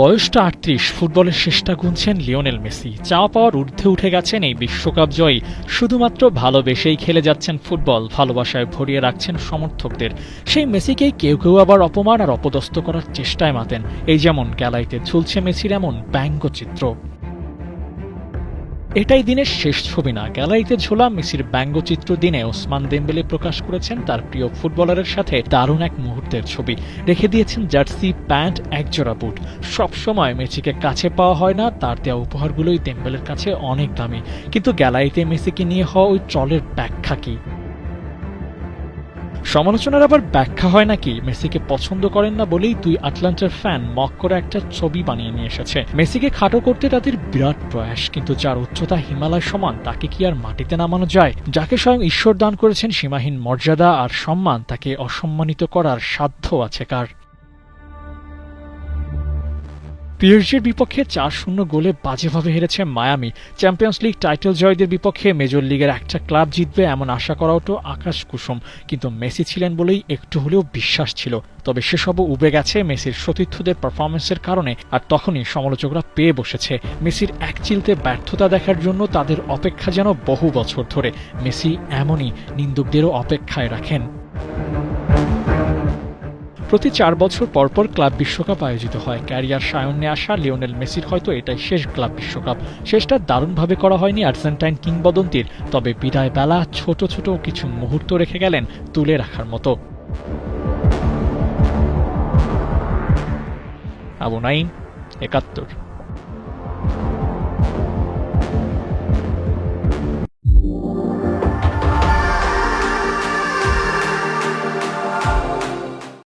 বয়সটা ৩৮, ফুটবলের শেষটা গুনছেন লিওনেল মেসি। চাওয়া পাওয়ার ঊর্ধ্বে উঠে গেছেন এই বিশ্বকাপ জয়ী। শুধুমাত্র ভালোবেসেই খেলে যাচ্ছেন ফুটবল, ভালোবাসায় ভরিয়ে রাখছেন সমর্থকদের। সেই মেসিকেই কেউ কেউ আবার অপমান আর অপদস্থ করার চেষ্টায় মাতেন। এই যেমন গ্যালারিতে ঝুলছে মেসির এমন ব্যঙ্গচিত্র। এটাই দিনের শেষ ছবি না, গ্যালারিতে ঝোলা মেসির ব্যঙ্গচিত্র দিনে ওসমান দেমবেলে প্রকাশ করেছেন তার প্রিয় ফুটবলারের সাথে দারুণ এক মুহূর্তের ছবি। রেখে দিয়েছেন জার্সি, প্যান্ট, একজোড়া বুট। সবসময় মেসিকে কাছে পাওয়া হয় না, তার দেওয়া উপহারগুলোই দেমবেলের কাছে অনেক দামি। কিন্তু গ্যালারিতে মেসিকে নিয়ে হওয়া ওই ট্রলের ব্যাখ্যা কি? সমালোচনার আবার ব্যাখ্যা হয় নাকি মেসিকে পছন্দ করেন না বলেই দুই আটলান্টার ফ্যান মক করে একটা ছবি বানিয়ে নিয়ে এসেছে। মেসিকে খাটো করতে তাদের বিরাট প্রয়াস, কিন্তু যার উচ্চতা হিমালয় সমান তাকে কি আর মাটিতে নামানো যায়? যাকে স্বয়ং ঈশ্বর দান করেছেন সীমাহীন মর্যাদা আর সম্মান, তাকে অসম্মানিত করার সাধ্য আছে কার? পিএসজির বিপক্ষে ৪-০ গোলে বাজেভাবে হেরেছে মায়ামি। চ্যাম্পিয়ন্স লিগ টাইটেল জয়ীদের বিপক্ষে মেজর লিগের একটা ক্লাব জিতবে এমন আশা করাও তো আকাশ কুসুম। কিন্তু মেসি ছিলেন বলেই একটু হলেও বিশ্বাস ছিল। তবে সেসবও উবে গেছে মেসির সতীর্থদের পারফরমেন্সের কারণে। আর তখনই সমালোচকরা পেয়ে বসেছে মেসির এক চিলতে ব্যর্থতা দেখার জন্য। তাদের অপেক্ষা যেন বহু বছর ধরে। মেসি এমনই নিন্দুকদেরও অপেক্ষায় রাখেন। প্রতি ৪ বছর পরপর ক্লাব বিশ্বকাপ আয়োজিত হয়। ক্যারিয়ার সায়ন্নে আসা লিওনেল মেসির হয়তো এটাই শেষ ক্লাব বিশ্বকাপ। শেষটা দারুণভাবে করা হয়নি আর্জেন্টাইন কিংবদন্তির, তবে বিদায় বেলা ছোট ছোট কিছু মুহূর্ত রেখে গেলেন তুলে রাখার মতো। আবু নাঈম, ৭১।